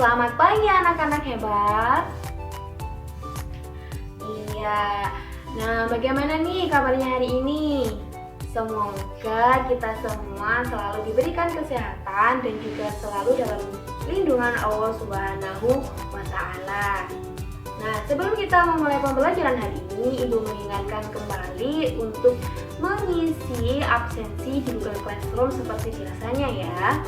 Selamat pagi anak-anak hebat. Iya. Nah, bagaimana nih kabarnya hari ini? Semoga kita semua selalu diberikan kesehatan dan juga selalu dalam lindungan Allah Subhanahu wa Ta'ala. Nah, sebelum kita memulai pembelajaran hari ini, Ibu mengingatkan kembali untuk mengisi absensi di Google Classroom seperti biasanya ya.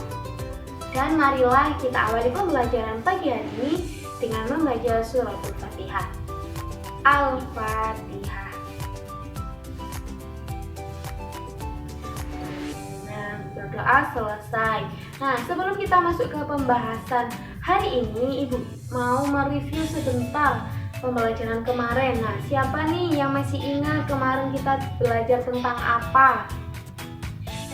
Dan marilah kita awali pembelajaran pagi hari ini dengan membaca suratul Fatihah. Al-Fatihah. Nah, berdoa selesai. Nah, sebelum kita masuk ke pembahasan hari ini, Ibu mau mereview sebentar pembelajaran kemarin. Nah, siapa nih yang masih ingat kemarin kita belajar tentang apa?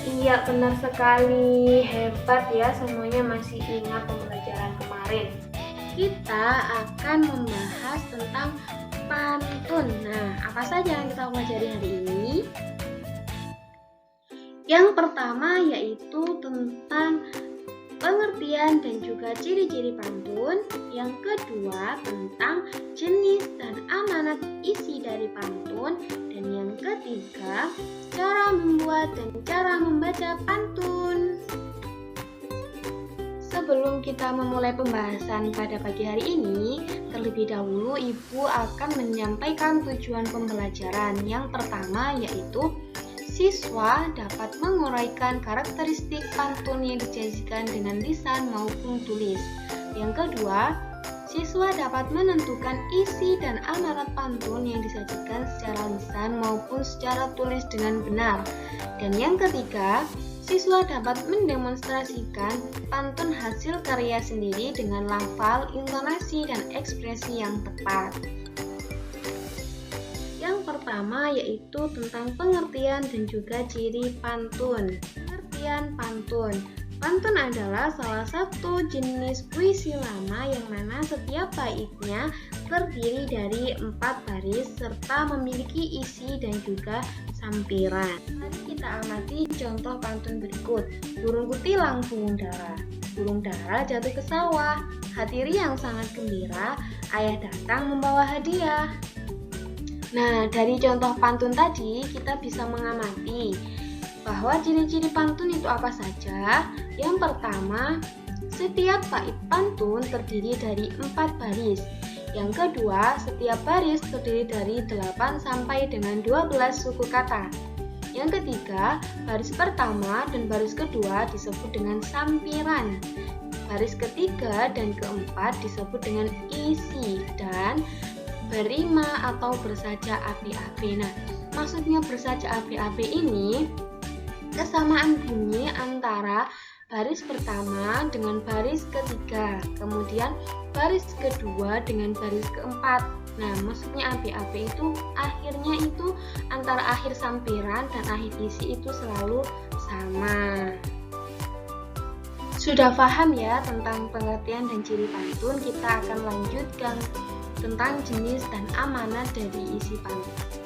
Iya, benar sekali. Hebat ya, semuanya masih ingat pembelajaran kemarin. Kita akan membahas tentang pantun. Nah, apa saja yang kita pelajari hari ini? Yang pertama yaitu tentang pengertian dan juga ciri-ciri pantun. Yang kedua tentang jenis dan amanat isi dari pantun. Dan yang ketiga, cara membuat dan cara membaca pantun. Sebelum kita memulai pembahasan pada pagi hari ini, terlebih dahulu Ibu akan menyampaikan tujuan pembelajaran. Yang pertama yaitu siswa dapat menguraikan karakteristik pantun yang disajikan dengan lisan maupun tulis. Yang kedua, siswa dapat menentukan isi dan amanat pantun yang disajikan secara lisan maupun secara tulis dengan benar. Dan yang ketiga, siswa dapat mendemonstrasikan pantun hasil karya sendiri dengan lafal, intonasi, dan ekspresi yang tepat. Yang pertama yaitu tentang pengertian dan juga ciri pantun. Pengertian pantun. Pantun adalah salah satu jenis puisi lama yang mana setiap baitnya terdiri dari 4 baris serta memiliki isi dan juga sampiran. Mari kita amati contoh pantun berikut. Burung kutilang burung dara. Burung dara jatuh ke sawah. Hati riang sangat gembira, ayah datang membawa hadiah. Nah, dari contoh pantun tadi kita bisa mengamati bahwa ciri-ciri pantun itu apa saja. Yang pertama, setiap bait pantun terdiri dari 4 baris. Yang kedua, setiap baris terdiri dari 8 sampai dengan 12 suku kata. Yang ketiga, baris pertama dan baris kedua disebut dengan sampiran. Baris ketiga dan keempat disebut dengan isi dan berima atau bersaja api-api. Nah, maksudnya bersaja api-api ini kesamaan bunyi antara baris pertama dengan baris ketiga, kemudian baris kedua dengan baris keempat. Nah, maksudnya api-api itu akhirnya itu antara akhir sampiran dan akhir isi itu selalu sama. Sudah paham ya tentang pengertian dan ciri pantun? Kita akan lanjutkan tentang jenis dan amanat dari isi pantun.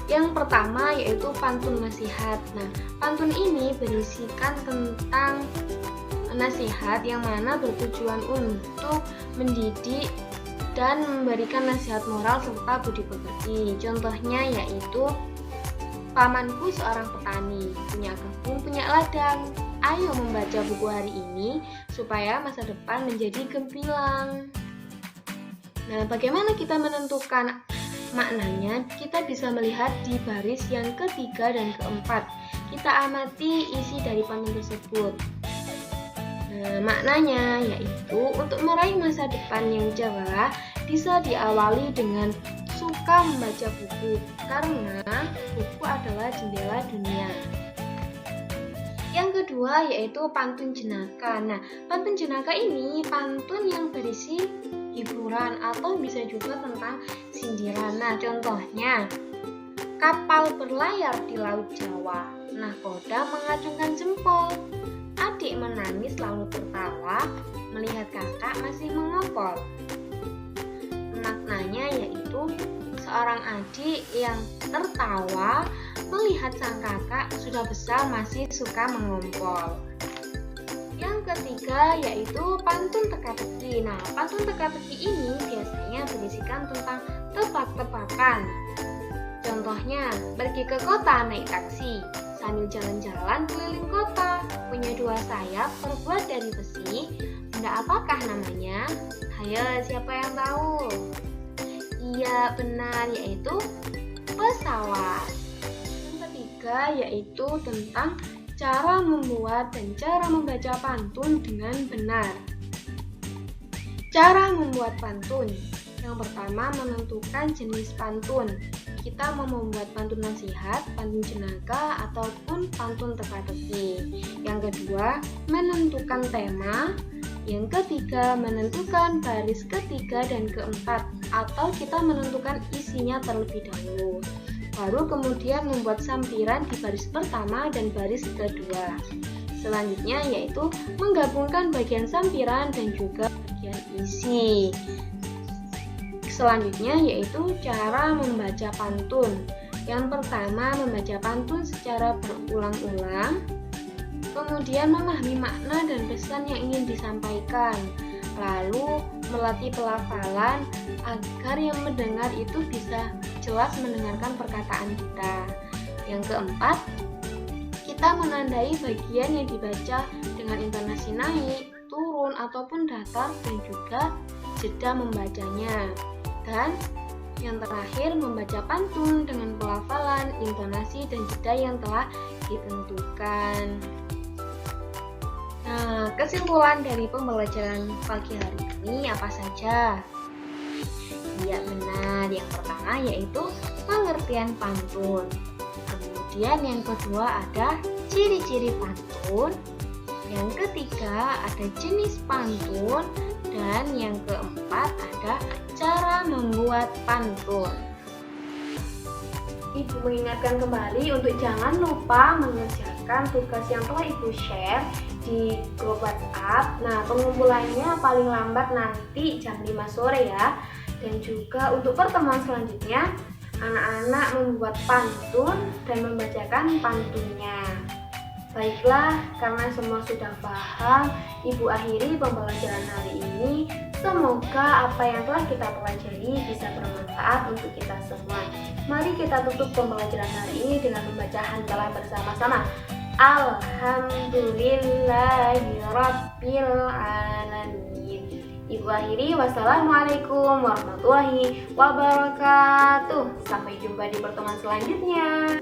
Yang pertama yaitu pantun nasihat. Nah, pantun ini berisikan tentang nasihat yang mana bertujuan untuk mendidik dan memberikan nasihat moral serta budi pekerti. Contohnya yaitu, pamanku seorang petani, punya kebun, punya ladang. Ayo membaca buku hari ini supaya masa depan menjadi gemilang. Nah, bagaimana kita menentukan maknanya? Kita bisa melihat di baris yang ketiga dan keempat. Kita amati isi dari pantun tersebut. Nah, maknanya yaitu untuk meraih masa depan yang cerah bisa diawali dengan suka membaca buku karena buku adalah jendela dunia. Yang kedua yaitu pantun jenaka. Nah, pantun jenaka ini pantun yang berisi hiburan atau bisa juga tentang sindiran. Nah, contohnya, kapal berlayar di laut Jawa, nahkoda mengacungkan jempol, adik menangis lalu tertawa, melihat kakak masih mengopol. Maknanya yaitu seorang adik yang tertawa melihat sang kakak sudah besar masih suka mengompol. Yang ketiga yaitu pantun teka-teki. Nah, pantun teka-teki ini biasanya berisikan tentang tebak-tebakan. Contohnya, pergi ke kota naik taksi, sambil jalan-jalan keliling kota. Punya dua sayap terbuat dari besi. Benda apakah namanya? Hayo, siapa yang tahu? Iya, benar, yaitu pesawat. Yang ketiga yaitu tentang cara membuat dan cara membaca pantun dengan benar. Cara membuat pantun. Yang pertama, menentukan jenis pantun. Kita mau membuat pantun nasihat, pantun jenaka, ataupun pantun teka-teki. Yang kedua, menentukan tema. Yang ketiga, menentukan baris ketiga dan keempat, atau kita menentukan isinya terlebih dahulu. Baru kemudian membuat sampiran di baris pertama dan baris kedua. Selanjutnya yaitu menggabungkan bagian sampiran dan juga bagian isi. Selanjutnya yaitu cara membaca pantun. Yang pertama, membaca pantun secara berulang-ulang, kemudian memahami makna dan pesan yang ingin disampaikan, lalu melatih pelafalan agar yang mendengar itu bisa jelas mendengarkan perkataan kita. Yang keempat, kita menandai bagian yang dibaca dengan intonasi naik, turun, ataupun datar, dan juga jeda membacanya. Dan yang terakhir, membaca pantun dengan pelafalan, intonasi, dan jeda yang telah ditentukan. Nah, kesimpulan dari pembelajaran pagi hari ini apa saja? Iya, benar. Yang pertama yaitu pengertian pantun. Kemudian yang kedua ada ciri-ciri pantun. Yang ketiga ada jenis pantun. Dan yang keempat ada cara membuat pantun. Ibu mengingatkan kembali untuk jangan lupa mengerjakan tugas yang telah Ibu share di grup WhatsApp. Nah, pengumpulannya paling lambat nanti jam 5 sore ya. Dan juga untuk pertemuan selanjutnya, anak-anak membuat pantun dan membacakan pantunnya. Baiklah, karena semua sudah paham, Ibu akhiri pembelajaran hari ini. Semoga apa yang telah kita pelajari bisa bermanfaat untuk kita semua. Mari kita tutup pembelajaran hari ini dengan membaca hamdalah bersama-sama. Alhamdulillahirabbil alamin. Ibu akhiri, wassalamualaikum warahmatullahi wabarakatuh. Sampai jumpa di pertemuan selanjutnya.